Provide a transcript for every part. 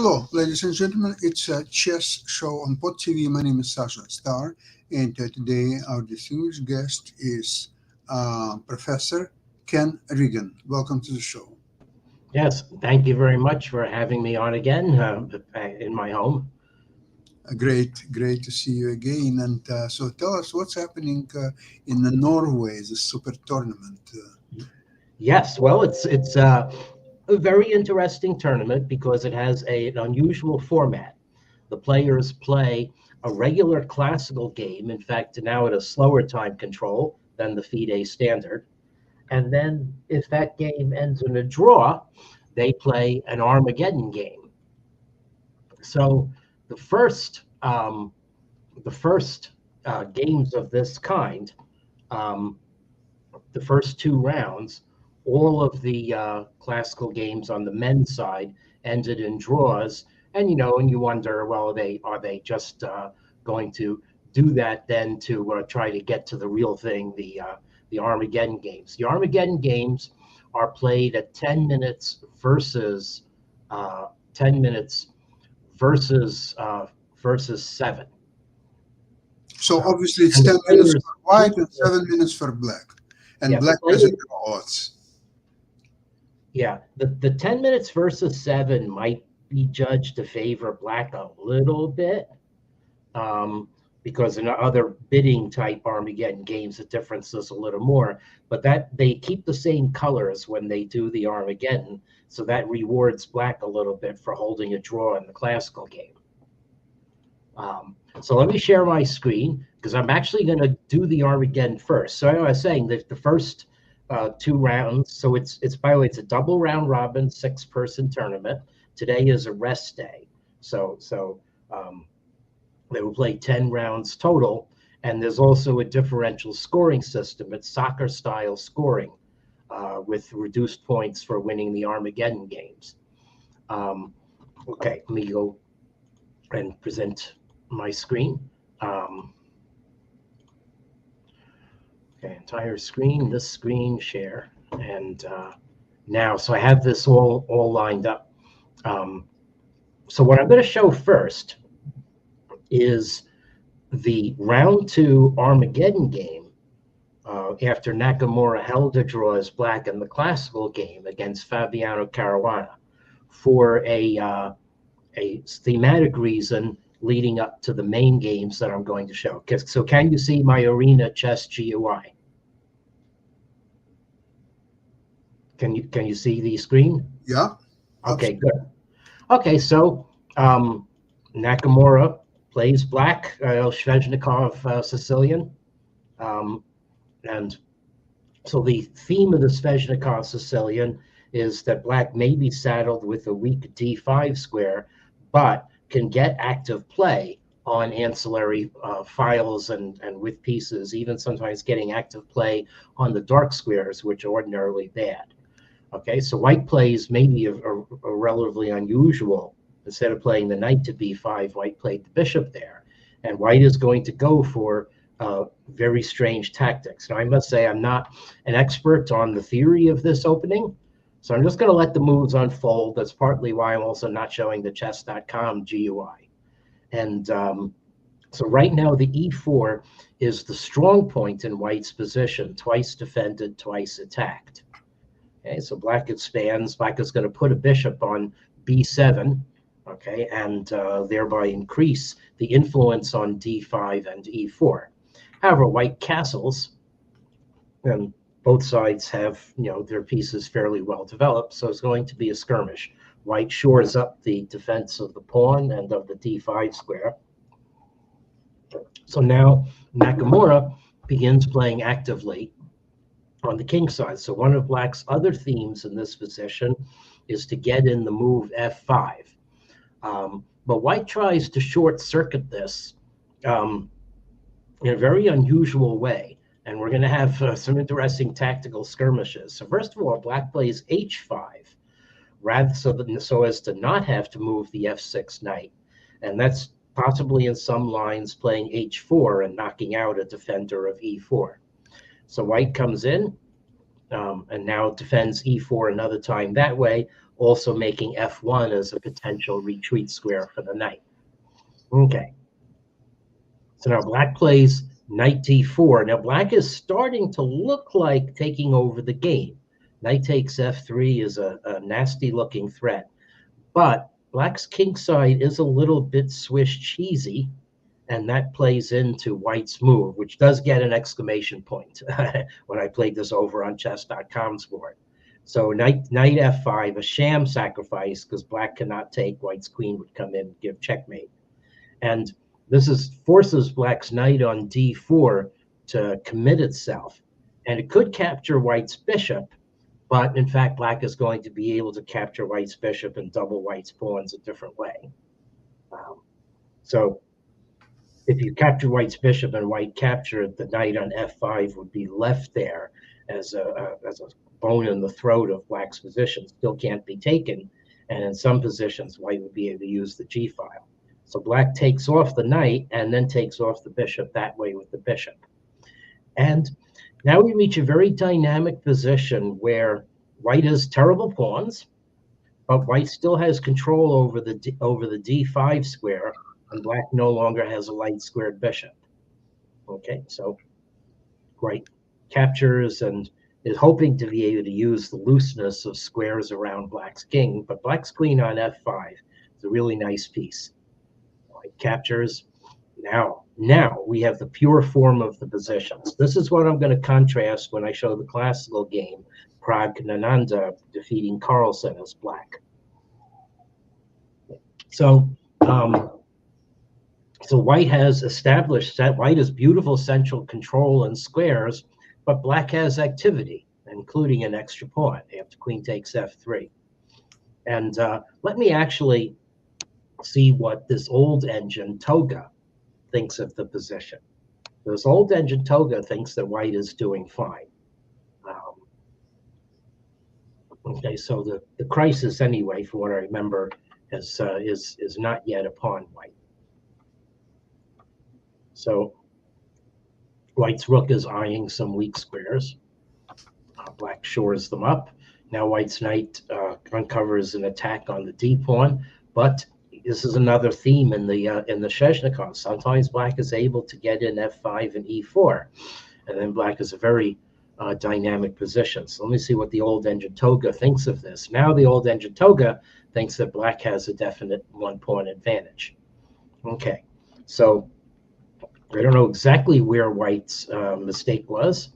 Hello, ladies and gentlemen. It's a chess show on Pod TV. My name is Sasha Star, and today our distinguished guest is Professor Ken Regan. Welcome to the show. Yes, thank you very much for having me on again in my home. Great to see you again. And so, tell us what's happening in the Norway, the Super Tournament. Yes, well, it's a very interesting tournament because it has an unusual format. The players play a regular classical game, in fact, now at a slower time control than the FIDE standard. And then if that game ends in a draw, they play an Armageddon game. So the first games of this kind, um, the first two rounds, all of the classical games on the men's side ended in draws, and you wonder, well, are they just going to do that then to try to get to the real thing, the Armageddon games? The Armageddon games are played at 10 minutes versus 10 minutes versus 7. So, obviously, it's And 10 the minutes players, for white and 7 minutes for black. And yeah, the black players, doesn't draw odds. yeah, the 10 minutes versus 7 might be judged to favor black a little bit, um, because in other bidding type Armageddon games, the difference is a little more. But that they keep the same colors when they do the Armageddon, so that rewards black a little bit for holding a draw in the classical game. So let me share my screen because I'm actually going to do the Armageddon first. So I was saying that the first two rounds. So it's by the way, it's a double round robin 6-person tournament. Today is a rest day, so they will play 10 rounds total. And there's also a differential scoring system. It's soccer style scoring with reduced points for winning the Armageddon games. Okay, let me go and present my screen. Okay, entire screen, this screen share, and now, so I have this all lined up. So what I'm going to show first is the round 2 Armageddon game after Nakamura held a draw as black in the classical game against Fabiano Caruana for a thematic reason leading up to the main games that I'm going to show. So can you see my Arena Chess GUI? Can you see the screen? Yeah. Okay, good. Okay, so Nakamura plays black, Sveshnikov Sicilian. And so the theme of the Sveshnikov Sicilian is that black may be saddled with a weak d5 square, but can get active play on ancillary files and with pieces, even sometimes getting active play on the dark squares, which are ordinarily bad. Okay, so white plays maybe a relatively unusual. Instead of playing the knight to b5, white played the bishop there. And white is going to go for very strange tactics. Now, I must say I'm not an expert on the theory of this opening, so I'm just going to let the moves unfold. That's partly why I'm also not showing the chess.com GUI. And so right now the e4 is the strong point in white's position, twice defended, twice attacked. Okay, so black expands. Black is going to put a bishop on b7, okay, and thereby increase the influence on d5 and e4. However, white castles, and both sides have, their pieces fairly well developed, so it's going to be a skirmish. White shores up the defense of the pawn and of the d5 square. So now Nakamura begins playing actively on the king side. So one of black's other themes in this position is to get in the move f5. But white tries to short circuit this in a very unusual way. And we're going to have some interesting tactical skirmishes. So first of all, black plays h5, rather so as to not have to move the f6 knight. And that's possibly in some lines playing h4 and knocking out a defender of e4. So white comes in and now defends e4 another time that way, also making f1 as a potential retreat square for the knight. Okay. So now black plays knight d4. Now black is starting to look like taking over the game. Knight takes f3 is a nasty looking threat. But black's kingside is a little bit Swiss cheesy, and that plays into white's move, which does get an exclamation point when I played this over on chess.com's board. So knight f5, a sham sacrifice, because black cannot take, white's queen would come in and give checkmate. And this forces black's knight on d4 to commit itself. And it could capture white's bishop, but in fact, black is going to be able to capture white's bishop and double white's pawns a different way. So if you capture white's bishop and white captured, the knight on f5 would be left there as a bone in the throat of black's position. Still can't be taken. And in some positions, white would be able to use the g file. So black takes off the knight and then takes off the bishop that way with the bishop. And now we reach a very dynamic position where white has terrible pawns, but white still has control over the d5 square, and black no longer has a light squared bishop. Okay, so white captures and is hoping to be able to use the looseness of squares around black's king, but black's queen on f5 is a really nice piece. White captures. Now we have the pure form of the positions. This is what I'm going to contrast when I show the classical game, Praggnanandhaa defeating Carlsen as black. So white has established that white has beautiful central control and squares, but black has activity, including an extra pawn after queen takes f3. And let me actually see what this old engine, Toga, thinks of the position. This old engine, Toga, thinks that white is doing fine. Okay, so the crisis, anyway, from what I remember, is not yet upon white. So white's rook is eyeing some weak squares. Black shores them up. Now white's knight uncovers an attack on the d pawn, but this is another theme in the Shezhnikov. Sometimes black is able to get in f5 and e4, and then black is a very dynamic position. So let me see what the old engine Toga thinks of this. Now the old engine Toga thinks that black has a definite one-pawn advantage. Okay, so I don't know exactly where white's mistake was.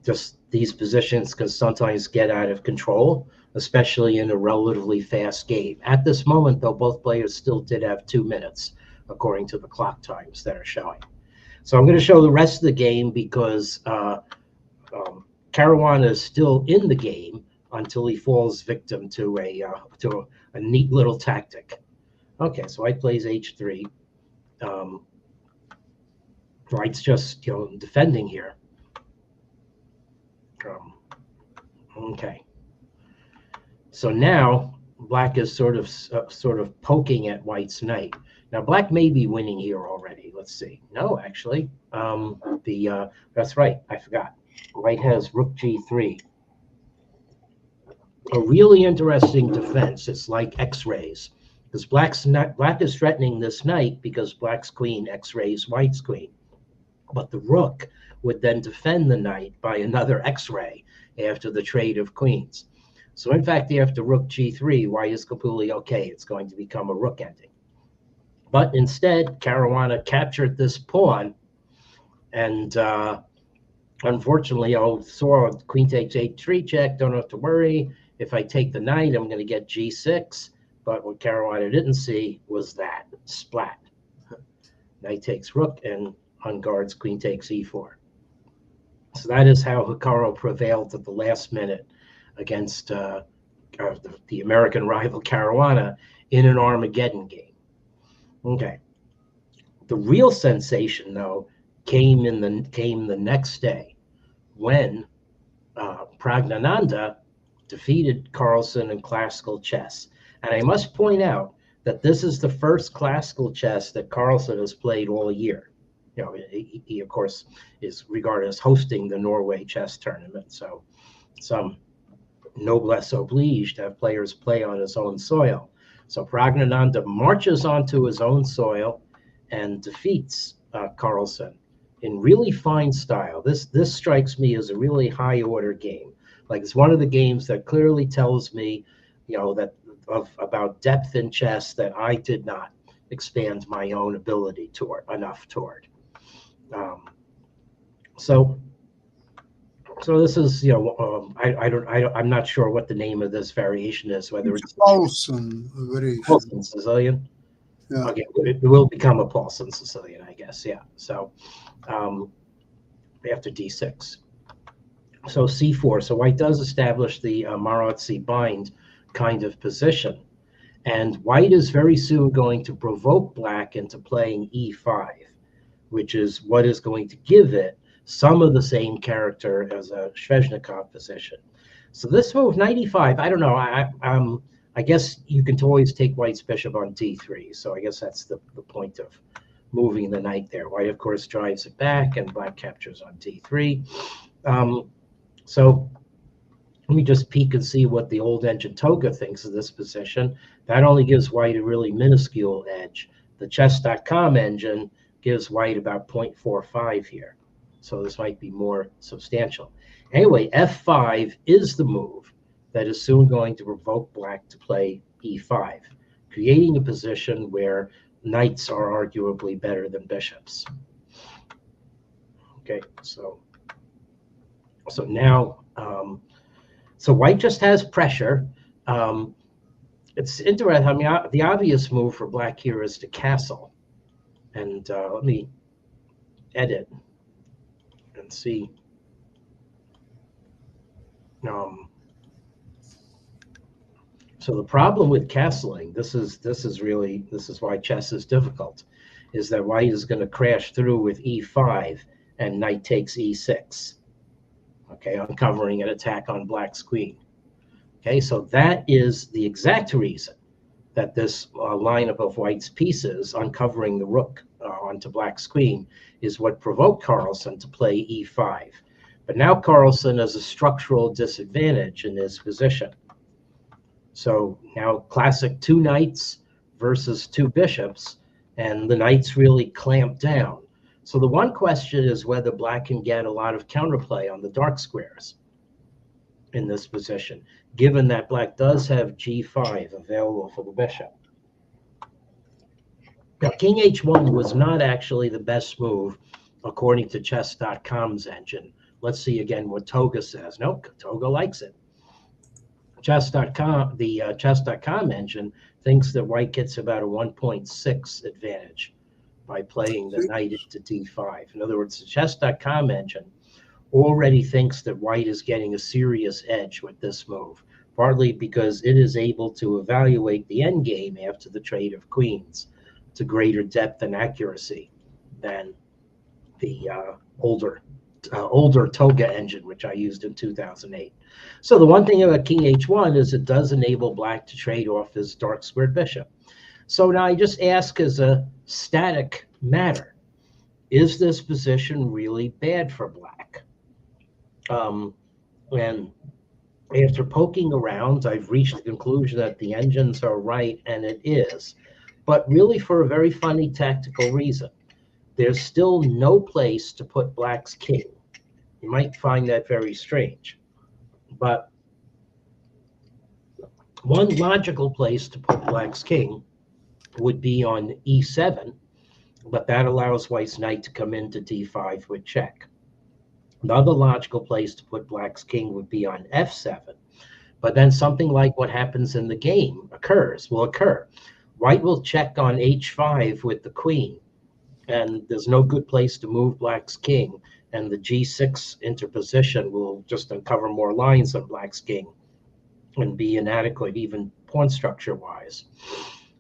Just these positions can sometimes get out of control, especially in a relatively fast game. At this moment, though, both players still did have 2 minutes, according to the clock times that are showing. So I'm going to show the rest of the game because Caruana is still in the game until he falls victim to a neat little tactic. Okay, so white plays h3. White's just defending here. Okay. So now black is sort of poking at white's knight. Now black may be winning here already. Let's see. No, actually, that's right. I forgot. White has rook g3. A really interesting defense. It's like X-rays, because black is threatening this knight because black's queen X-rays white's queen, but the rook would then defend the knight by another X-ray after the trade of queens. So in fact, after rook g3, white is completely okay. It's going to become a rook ending. But instead, Caruana captured this pawn, and unfortunately, saw queen takes h3 check. Don't have to worry. If I take the knight, I'm going to get g6. But what Caruana didn't see was that splat. Knight takes rook and unguards queen takes e4. So that is how Hikaru prevailed at the last minute against the American rival Caruana in an Armageddon game. Okay. The real sensation, though, came the next day when Praggnanandhaa defeated Carlsen in classical chess. And I must point out that this is the first classical chess that Carlsen has played all year. He of course is regarded as hosting the Norway chess tournament. So some noblesse oblige to have players play on his own soil. So Praggnanandhaa marches onto his own soil and defeats Carlsen in really fine style. This strikes me as a really high order game. Like, it's one of the games that clearly tells me, that about depth in chess that I did not expand my own ability toward. Um, so so this is, I'm not sure what the name of this variation is, whether It's it's Paulson variation. Paulson Sicilian. Yeah. Okay, it will become a Paulson Sicilian, I guess. Yeah. So after d6, so c4. So white does establish the Maroczy bind kind of position, and white is very soon going to provoke black into playing e5, which is what is going to give it some of the same character as a Sveshnikov position. So this move, 95, I don't know. I guess you can always take white's bishop on d3. So I guess that's the point of moving the knight there. White, of course, drives it back, and black captures on d3. So let me just peek and see what the old engine Toga thinks of this position. That only gives white a really minuscule edge. The chess.com engine gives white about 0.45 here. So this might be more substantial. Anyway, f5 is the move that is soon going to provoke black to play e5, creating a position where knights are arguably better than bishops. Okay, so now, so white just has pressure. It's interesting. I mean, the obvious move for black here is to castle. And let me edit and see. So the problem with castling, this is why chess is difficult, is that white is going to crash through with e5 and knight takes e6. Okay, uncovering an attack on black's queen. Okay, so that is the exact reason that this lineup of white's pieces uncovering the rook onto black's queen is what provoked Carlsen to play e5. But now Carlsen has a structural disadvantage in his position. So now classic two knights versus two bishops, and the knights really clamp down. So the one question is whether black can get a lot of counterplay on the dark squares in this position, given that black does have g5 available for the bishop. Now, king h1 was not actually the best move, according to chess.com's engine. Let's see again what Toga says. Nope, Toga likes it. Chess.com, the chess.com engine thinks that white gets about a 1.6 advantage by playing the knight into d5. In other words, the chess.com engine already thinks that white is getting a serious edge with this move, partly because it is able to evaluate the endgame after the trade of queens to greater depth and accuracy than the older Toga engine, which I used in 2008. So the one thing about king h1 is it does enable black to trade off his dark squared bishop. So now I just ask as a static matter, is this position really bad for black? And after poking around, I've reached the conclusion that the engines are right, and it is, but really for a very funny tactical reason. There's still no place to put black's king. You might find that very strange, but one logical place to put black's king would be on e7, but that allows white's knight to come into d5 with check. Another logical place to put black's king would be on f7, but then something like what happens in the game will occur. White will check on h5 with the queen, and there's no good place to move black's king, and the g6 interposition will just uncover more lines on black's king and be inadequate even pawn structure wise.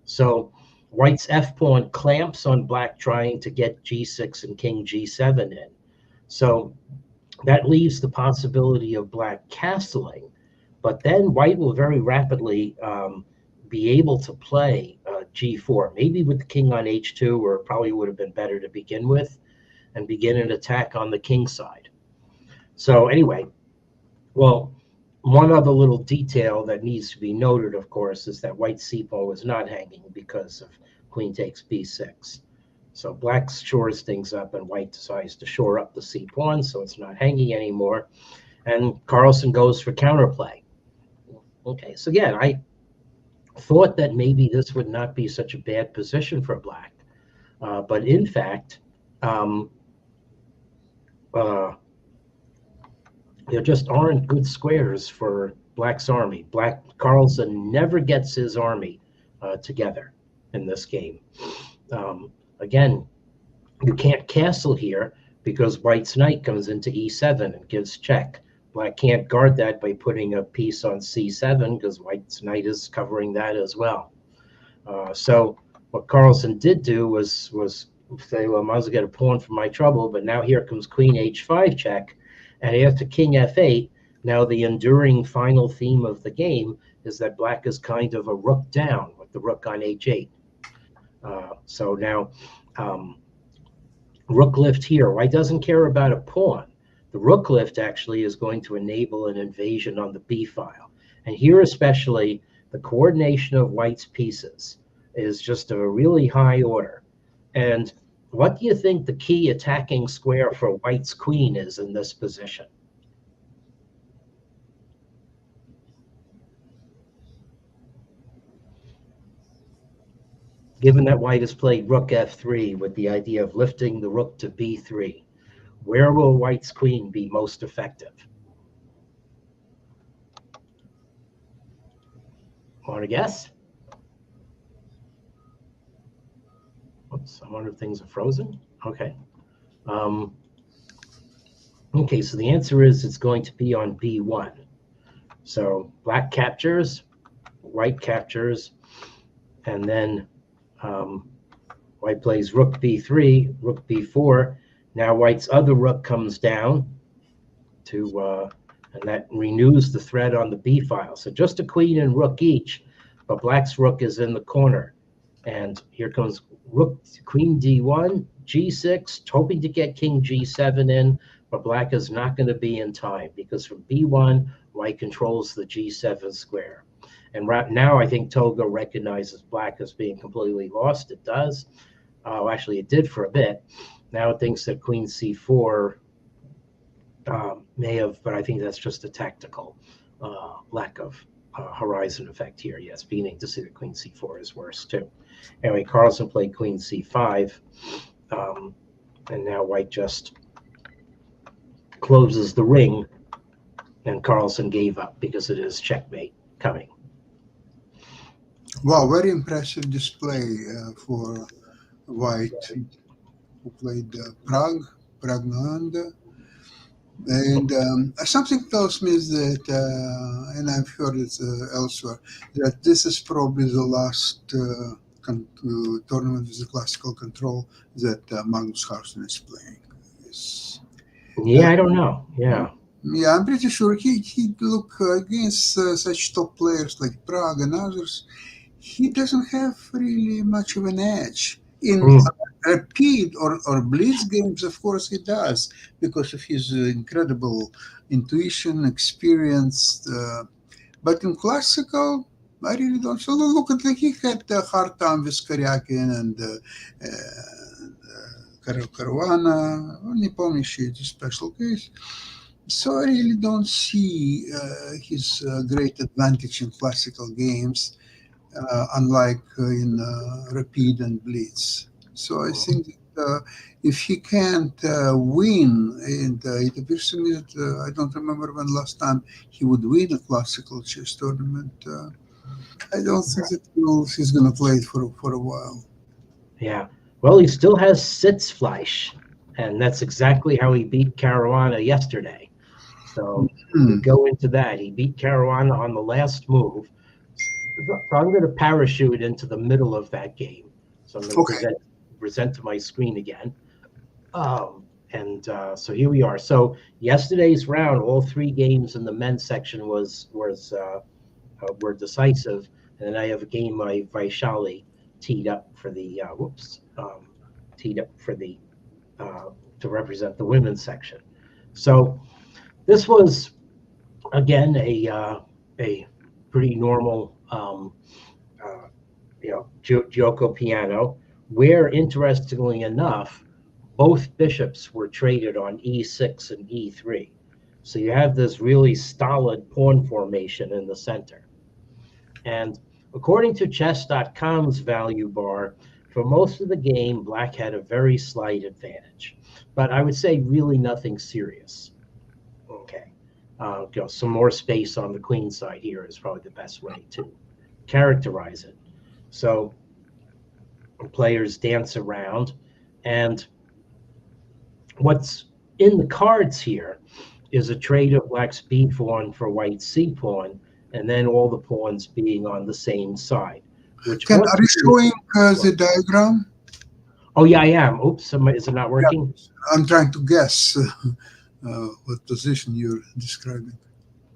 So white's f pawn clamps on black trying to get g6 and king g7 in. So that leaves the possibility of black castling, but then white will very rapidly be able to play g4, maybe with the king on h2, or it probably would have been better to begin with, and begin an attack on the king side. So anyway, well, one other little detail that needs to be noted, of course, is that white's c-pawn was not hanging because of queen takes b6. So black shores things up, and white decides to shore up the c-pawn, so it's not hanging anymore. And Carlsen goes for counterplay. Okay, so again, I thought that maybe this would not be such a bad position for black. But in fact, there just aren't good squares for black's army. Carlsen never gets his army together in this game. Again, you can't castle here because white's knight comes into e7 and gives check. Black can't guard that by putting a piece on c7 because white's knight is covering that as well. So what Carlsen did do was say, well, I might as well get a pawn for my trouble, but now here comes queen h5 check. And after king f8, now the enduring final theme of the game is that black is kind of a rook down with the rook on h8. So now rook lift here. White doesn't care about a pawn. The rook lift actually is going to enable an invasion on the b file. And here especially, the coordination of white's pieces is just a really high order. And what do you think the key attacking square for white's queen is in this position? Given that white has played rook f3 with the idea of lifting the rook to b3, where will white's queen be most effective? Want to guess? Oops, I wonder if things are frozen. Okay. Okay, so the answer is it's going to be on b1. So black captures, white captures, and then white plays rook b3, rook b4. Now white's other rook comes down to, and that renews the threat on the b file. So just a queen and rook each, but black's rook is in the corner. And here comes rook, queen d1, g6, hoping to get king g7 in, but black is not going to be in time because from b1, white controls the g7 square. And right now, I think Togo recognizes black as being completely lost. It does. Actually, it did for a bit. Now it thinks that queen c4 may have, but I think that's just a tactical lack of horizon effect here. Yes, beginning to see that queen c4 is worse too. Anyway, Carlsen played queen c5, and now white just closes the ring, and Carlsen gave up because it is checkmate coming. Wow, very impressive display for white, who played Praggnanandhaa. And something tells me is that, and I've heard it elsewhere, that this is probably the last tournament with the classical control that Magnus Carlsen is playing. Yeah, I don't know. Yeah. Yeah, I'm pretty sure he look against such top players like Prague and others. He doesn't have really much of an edge. In rapid or blitz games, of course, he does because of his incredible intuition, experience. But in classical, I really don't. So look at he had a hard time with Karyakin and Caruana. Не помню, it's a special case. So I really don't see his great advantage in classical games, unlike in Rapid and Blitz. So I think that if he can't win, and it appears to me that I don't remember when last time he would win a classical chess tournament. I don't think that he's going to play it for a while. Yeah. Well, he still has Sitzfleisch, and that's exactly how he beat Caruana yesterday. So we go into that. He beat Caruana on the last move. So I'm going to parachute into the middle of that game. So I'm going to present to my screen again. So here we are. So yesterday's round, all three games in the men's section were decisive. And then I have a game by Vaishali teed up for the to represent the women's section. So this was Again, a pretty normal Gioco piano, where interestingly enough, both bishops were traded on e6 and e3. So you have this really stolid pawn formation in the center. And according to chess.com's value bar, for most of the game, black had a very slight advantage. But I would say really nothing serious. Okay. Some more space on the queen side here is probably the best way to characterize it. So players dance around, and what's in the cards here is a trade of black's b pawn for white's c pawn, and then all the pawns being on the same side. Which Ken, what? are you showing the diagram? Oh yeah, I am. Oops, is it not working? I'm trying to guess what position you're describing.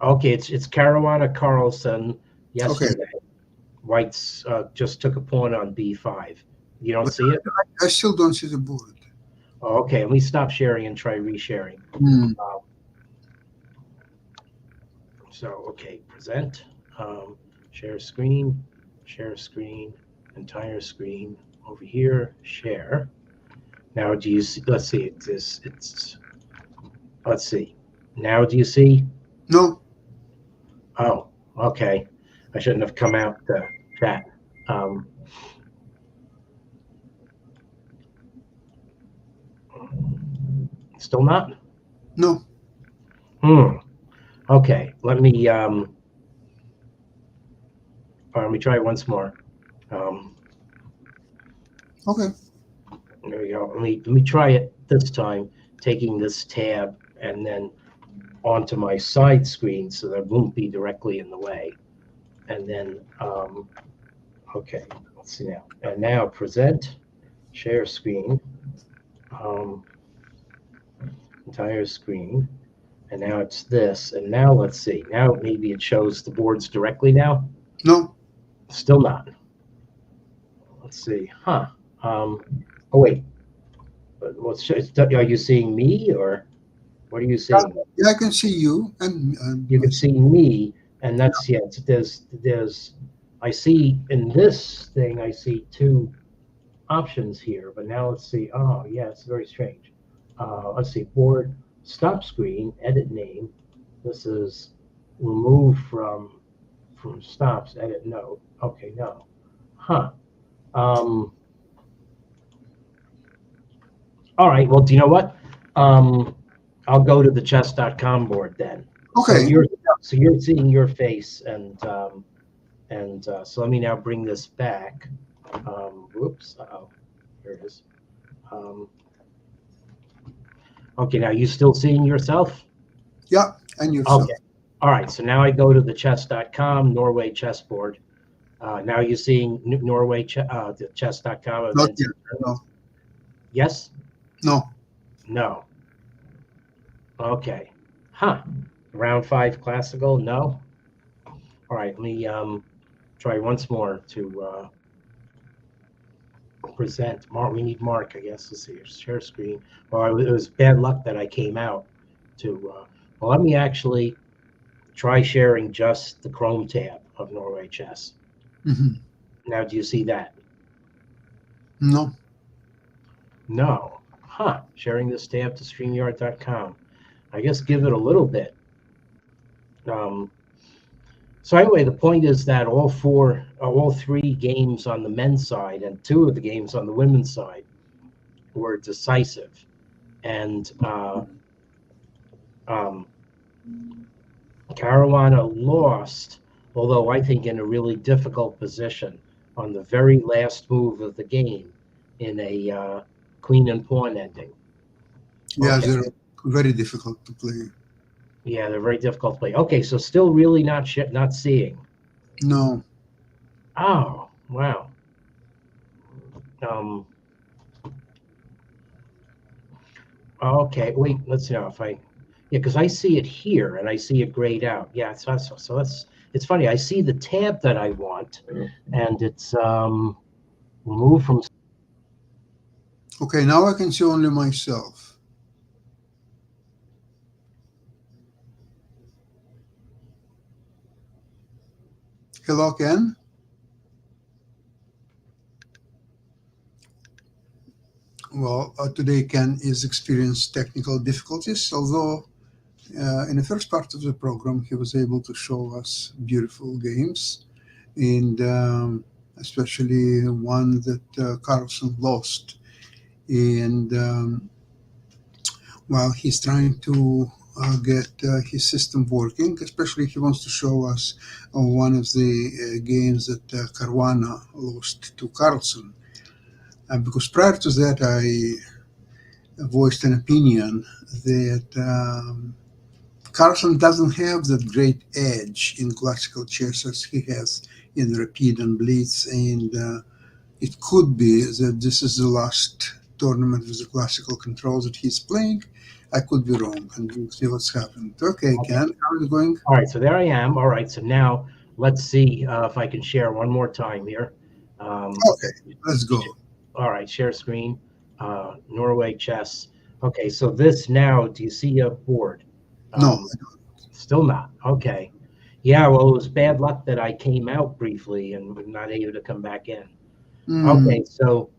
Okay, it's Caruana Carlson yesterday. Okay, White's just took a pawn on b5. You don't but see it? I still don't see the board. Oh, okay, let me stop sharing and try resharing. Hmm. So, okay, present, share screen, entire screen, over here, share. Now, do you see, let's see, let's see. Now, do you see? No. Oh, okay. I shouldn't have come out the chat. Still not? No. Okay, let me try it once more. Okay. There we go. Let me try it this time, taking this tab and then onto my side screen so that it won't be directly in the way. And then, okay, let's see now. And now present, share screen, entire screen. And now it's this. And now let's see. Now maybe it shows the boards directly now. No. Still not. Let's see. Huh. Oh, wait. Are you seeing me or what are you seeing? Yeah, I can see you. And You can see me, and that's there's I see in this thing I see two options here, but now let's see. Oh yeah, it's very strange. Let's see, board stop screen, edit name. This is remove from stops, edit no. Okay, no. Huh. All right. Well, do you know what? I'll go to the chess.com board then. Okay. So you're seeing your face, and so let me now bring this back. Whoops. Uh-oh. Here it is. Okay. Now you still seeing yourself? Yeah, and yourself. Okay. All right. So now I go to the chess.com Norway chessboard. Now you're seeing Norway the chess.com. Not yet. No. Yes. No. No. Okay. Huh. Round 5 classical? No. All right. Let me try once more to present. Mark. We need Mark, I guess. Let's see. Share screen. Well, it was bad luck that I came out to. Well, let me actually try sharing just the Chrome tab of Norway Chess. Mm-hmm. Now, do you see that? No. No. Huh. Sharing this tab to StreamYard.com. I guess give it a little bit. So anyway, the point is that all three games on the men's side and 2 of the games on the women's side were decisive, and Caruana lost, although I think in a really difficult position on the very last move of the game in a queen and pawn ending. Yeah, Okay. they're very difficult to play. Yeah, they're very difficult to play. Okay, so still really not seeing. No. Oh, wow. Okay, wait, let's see now if I, because I see it here and I see it grayed out. Yeah, so that's, it's funny. I see the tab that I want, and it's remove from. Okay, now I can see only myself. Hello, Ken. Well, today Ken is experiencing technical difficulties, although in the first part of the program he was able to show us beautiful games, and especially one that Carlson lost. And while he's trying to get his system working, especially he wants to show us one of the games that Caruana lost to Carlson. Because prior to that, I voiced an opinion that Carlson doesn't have that great edge in classical chess as he has in Rapid and Blitz, and it could be that this is the last tournament with the classical controls that he's playing. I could be wrong, and we'll see what's happened. Okay, Okay. Ken, how is it going? All right, so there I am. All right, so now let's see if I can share one more time here. Okay, let's go. All right, share screen, Norway chess. Okay, so this now, do you see a board? No, I don't. Still not. Okay. Yeah, well, it was bad luck that I came out briefly and was not able to come back in. Okay, so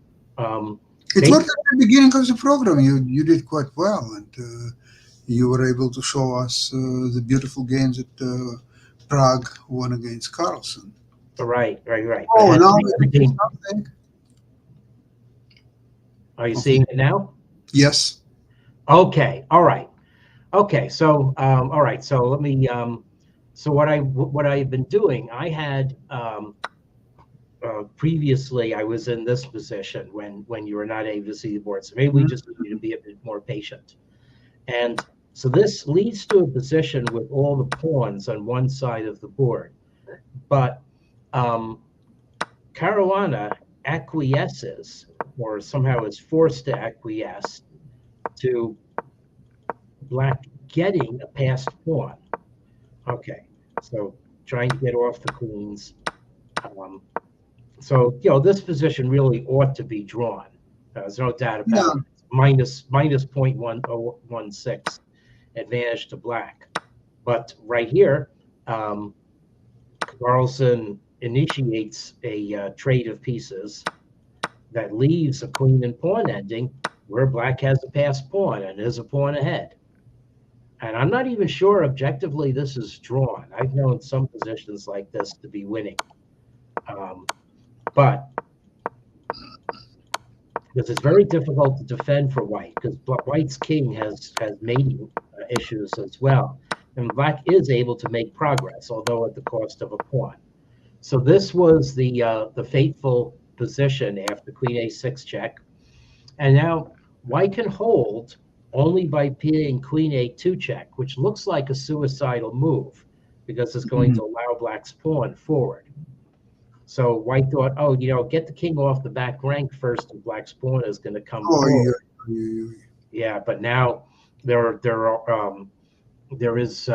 It worked at the beginning of the program. You did quite well, and you were able to show us the beautiful games that Prague won against Carlson. right. Oh, And now the game- something. Are you Okay. seeing it now? Yes. Okay. All right. Okay. So all right. So let me so what I've been doing, I had previously I was in this position when you were not able to see the board. So maybe we just need to be a bit more patient. And so this leads to a position with all the pawns on one side of the board. But Caruana acquiesces, or somehow is forced to acquiesce, to black getting a passed pawn. Okay, so trying to get off the queens. So, this position really ought to be drawn. There's no doubt about it. Minus 0.1016 advantage to black. But right here, Carlson initiates a trade of pieces that leaves a queen and pawn ending where black has a passed pawn and is a pawn ahead. And I'm not even sure objectively this is drawn. I've known some positions like this to be winning. But because it's very difficult to defend for white, because white's king has mating issues as well. And black is able to make progress, although at the cost of a pawn. So this was the fateful position after queen a6 check. And now white can hold only by playing queen a2 check, which looks like a suicidal move because it's going to allow black's pawn forward. So white thought, oh, get the king off the back rank first, and black's pawn is going to come forward. Yeah, but now there is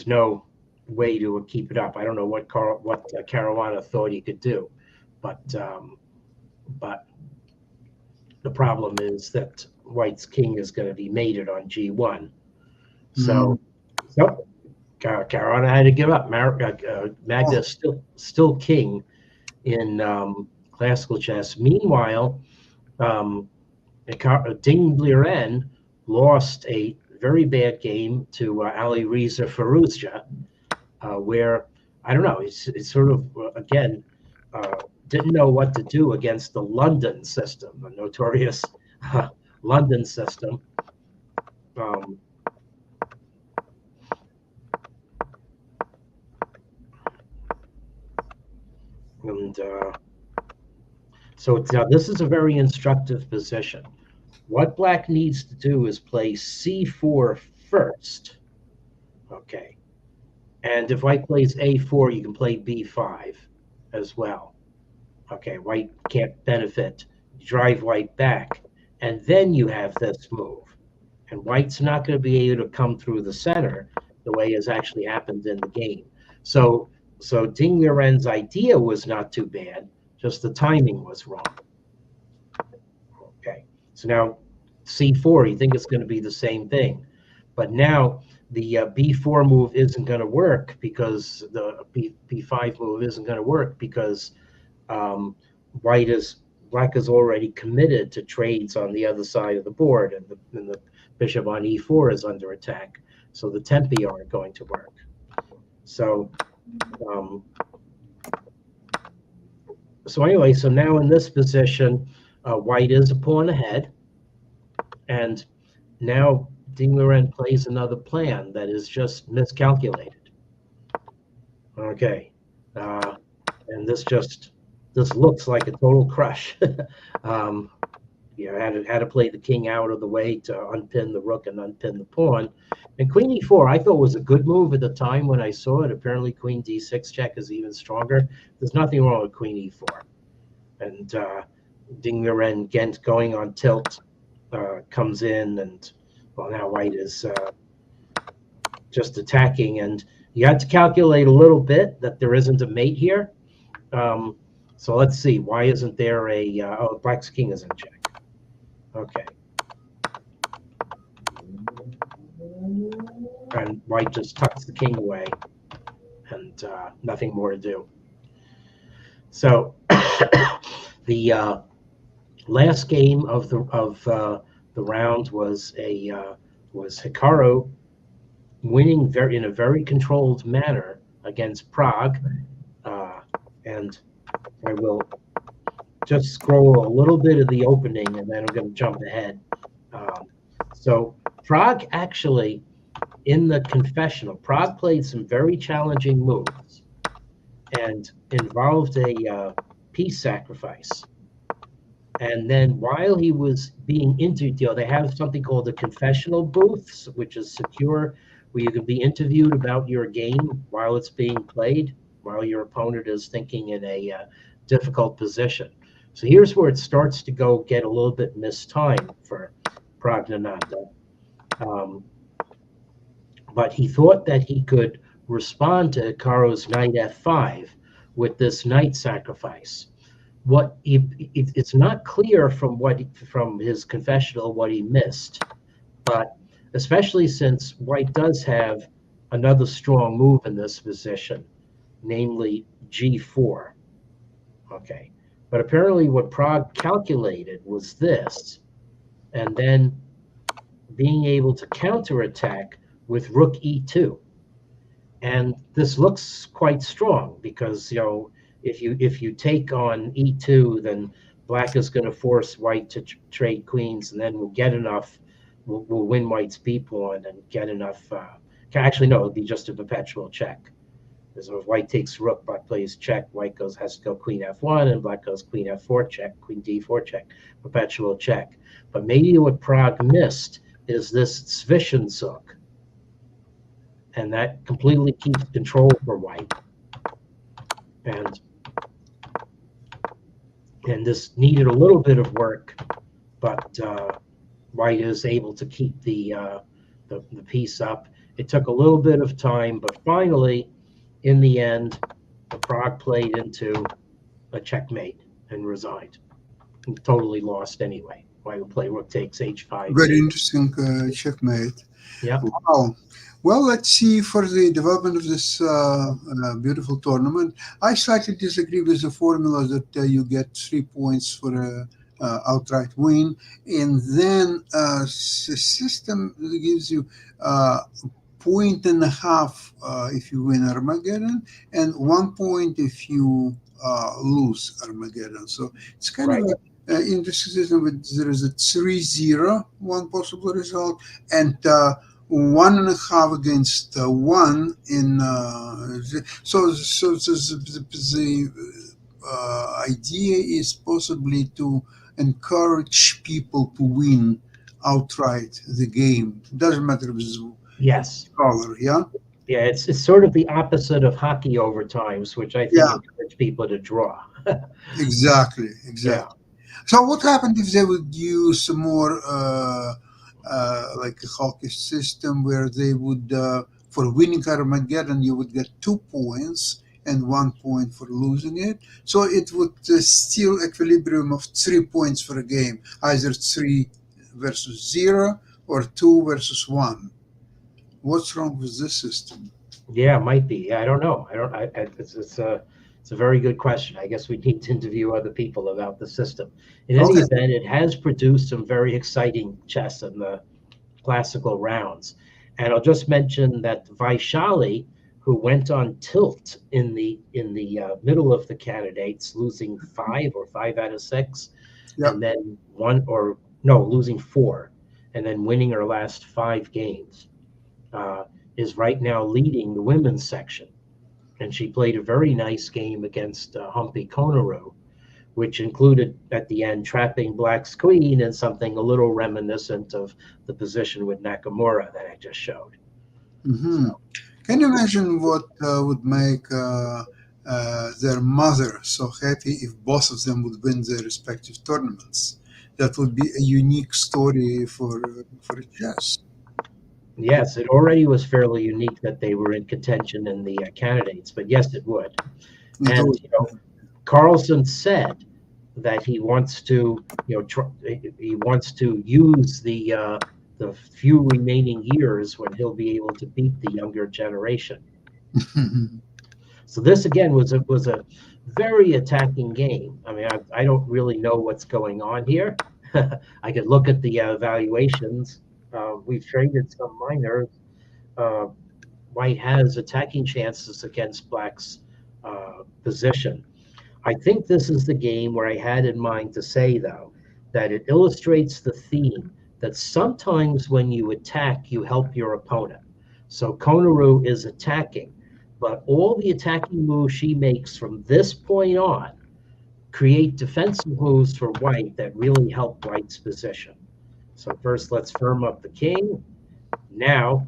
no way to keep it up. I don't know what Caruana thought he could do, but the problem is that white's king is going to be mated on g1. So Caruana had to give up. Magda's still king in classical chess. Meanwhile, Ding Liren lost a very bad game to Ali Reza Firouzja, where, I don't know, it's sort of, again, didn't know what to do against the London system, the notorious London system. So now this is a very instructive position. What black needs to do is play c4 first. Okay. And if white plays a4, you can play b5 as well. Okay, white can't benefit. You drive white back, and then you have this move. And white's not going to be able to come through the center the way has actually happened in the game. So Ding Liren's idea was not too bad, just the timing was wrong. Okay, so now c4, you think it's going to be the same thing. But now the b4 move isn't going to work because the b5 move isn't going to work because um, black is already committed to trades on the other side of the board, and the bishop on e4 is under attack. So the tempi aren't going to work. So anyway, so now in this position, white is a pawn ahead, and now Ding Liren plays another plan that is just miscalculated. Okay, and this looks like a total crush. Had to play the king out of the way to unpin the rook and unpin the pawn. And queen e4, I thought was a good move at the time when I saw it. Apparently, queen d6 check is even stronger. There's nothing wrong with queen e4. And Ding Liren Gent going on tilt comes in, and well, now white is just attacking. And you have to calculate a little bit that there isn't a mate here. So let's see. Why isn't there a black's king is in check? Okay. And white just tucks the king away, and nothing more to do. So the last game of the round was Hikaru winning in a very controlled manner against Prague, and I will just scroll a little bit of the opening, and then I'm going to jump ahead. So Prague actually, in the confessional, Prague played some very challenging moves and involved a peace sacrifice. And then while he was being interviewed, they have something called the confessional booths, which is secure, where you can be interviewed about your game while it's being played, while your opponent is thinking in a difficult position. So here's where it starts to get a little bit mistimed for Praggnanandhaa. But he thought that he could respond to Hikaru's knight f5 with this knight sacrifice. It's not clear from his confessional what he missed, but especially since white does have another strong move in this position, namely g4. Okay, but apparently what Prague calculated was this, and then being able to counterattack with rook e2. And this looks quite strong because, if you take on e2, then black is going to force white to trade queens, and then we'll win white's b pawn and get enough. Actually, no, it'll be just a perpetual check. So if white takes rook, black plays check, white has to go queen f1, and black goes queen f4 check, queen d4 check, perpetual check. But maybe what Prague missed is this Zwischenzug, and that completely keeps control for white. And this needed a little bit of work, but white is able to keep the piece up. It took a little bit of time, but finally, in the end, the Prague played into a checkmate and resigned. And totally lost anyway. White would play rook takes h5. Very interesting checkmate. Yeah. Wow. Well, let's see for the development of this beautiful tournament. I slightly disagree with the formula that you get 3 points for a outright win, and then the system gives you 1.5 if you win Armageddon, and 1 point if you lose Armageddon. So it's kind of an interesting system. There is a 3-0, one possible result, and 1.5 against 1 in. So the idea is possibly to encourage people to win outright the game. It doesn't matter if it's color, yeah? Yeah, it's sort of the opposite of hockey overtimes, which I think encourage people to draw. Exactly. Yeah. So what happened if they would use a more like a hockey system where they would, for winning Armageddon, you would get 2 points and 1 point for losing it. So it would steal equilibrium of 3 points for a game, either 3 versus 0 or 2 versus 1. What's wrong with this system? Yeah, it might be. I don't know. I don't. It's a very good question. I guess we need to interview other people about the system. In any Okay. event, it has produced some very exciting chess in the classical rounds. And I'll just mention that Vaishali, who went on tilt in the middle of the candidates, losing five or five out of six, Yeah. and then one or no, losing four, and then winning her last five games, uh, is right now leading the women's section. And she played a very nice game against Humpy Konaru, which included at the end trapping Black's queen and something a little reminiscent of the position with Nakamura that I just showed. Hmm. So Can you imagine what would make their mother so happy if both of them would win their respective tournaments? That would be a unique story for chess. yes, it already was fairly unique that they were in contention in the candidates, but yes, it would. It And would. Carlson said that he wants to, he wants to use the few remaining years when he'll be able to beat the younger generation. So this again was a very attacking game. I mean, I don't really know what's going on here. I could look at the evaluations. We've traded some minors. Uh, White has attacking chances against Black's position. I think this is the game where I had in mind to say, though, that it illustrates the theme that sometimes when you attack, you help your opponent. So Konaru is attacking, but all the attacking moves she makes from this point on create defensive moves for White that really help White's position. So first, let's firm up the king. Now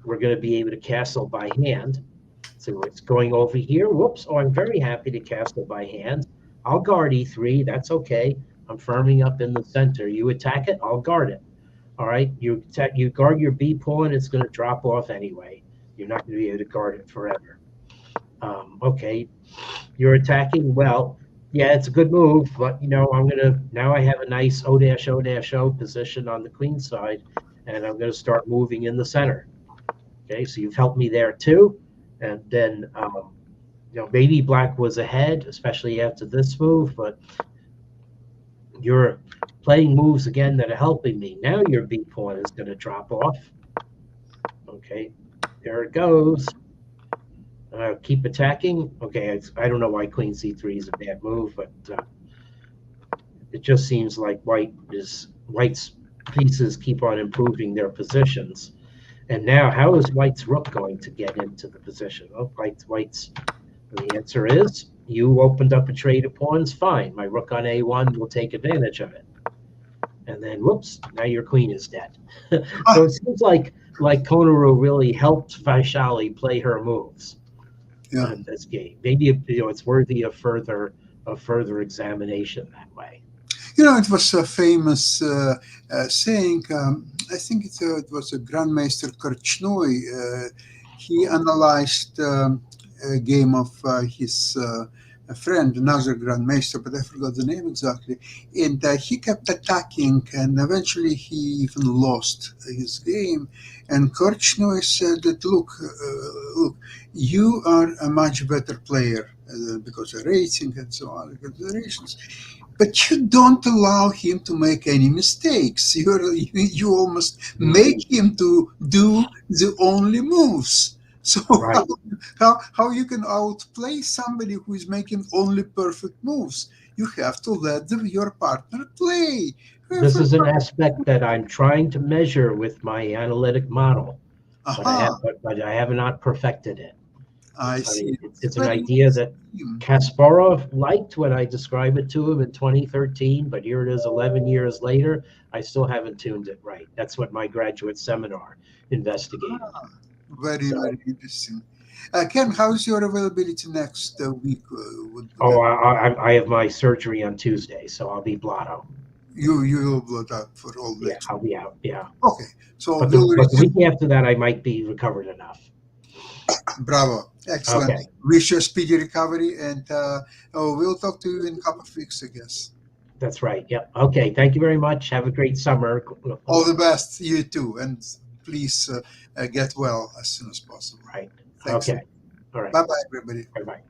we're going to be able to castle by hand. So it's going over here. Whoops. Oh, I'm very happy to castle by hand. I'll guard e3. That's okay. I'm firming up in the center. You attack it, I'll guard it. All right. You guard your b pawn. It's going to drop off anyway. You're not going to be able to guard it forever. Okay. You're attacking. Well, yeah, it's a good move, but now I have a nice O-O-O position on the queen side, and I'm going to start moving in the center. Okay, so you've helped me there too. And then, maybe Black was ahead, especially after this move, but you're playing moves again that are helping me. Now your B pawn is going to drop off. Okay, there it goes. Keep attacking. Okay, I don't know why Queen C3 is a bad move, but it just seems like White's pieces keep on improving their positions. And now, how is White's rook going to get into the position? Oh, the answer is you opened up a trade of pawns. Fine, my rook on A1 will take advantage of it. And then, whoops, now your queen is dead. So it seems like Konaru really helped Vaishali play her moves in this game. Maybe it's worthy of further examination that way. It was a famous saying. I think it was a Grandmaster Korchnoi. He analyzed a game of his friend, another Grandmaster, but I forgot the name exactly. And he kept attacking, and eventually he even lost his game. And Korchnoi said that, look, you are a much better player because of rating and so on, considerations. But you don't allow him to make any mistakes. You almost make him to do the only moves. So Right. how you can outplay somebody who is making only perfect moves? You have to let your partner play. This is an aspect that I'm trying to measure with my analytic model, but I have not perfected it. I see. It's an idea that Kasparov liked when I described it to him in 2013, but here it is 11 years later. I still haven't tuned it right. That's what my graduate seminar investigated. Very interesting. Ken, how's your availability next week? I have my surgery on Tuesday, so I'll be blotto. You'll blot out for all that. Yeah, I'll be out. Yeah. Okay. So but the week after that, I might be recovered enough. Bravo. Excellent. Okay. Wish you a speedy recovery, and we'll talk to you in a couple of weeks, I guess. That's right. Yep. Okay. Thank you very much. Have a great summer. All the best. You too. And please get well as soon as possible. Right. Thanks. Okay. All right. Bye-bye, everybody. Bye-bye.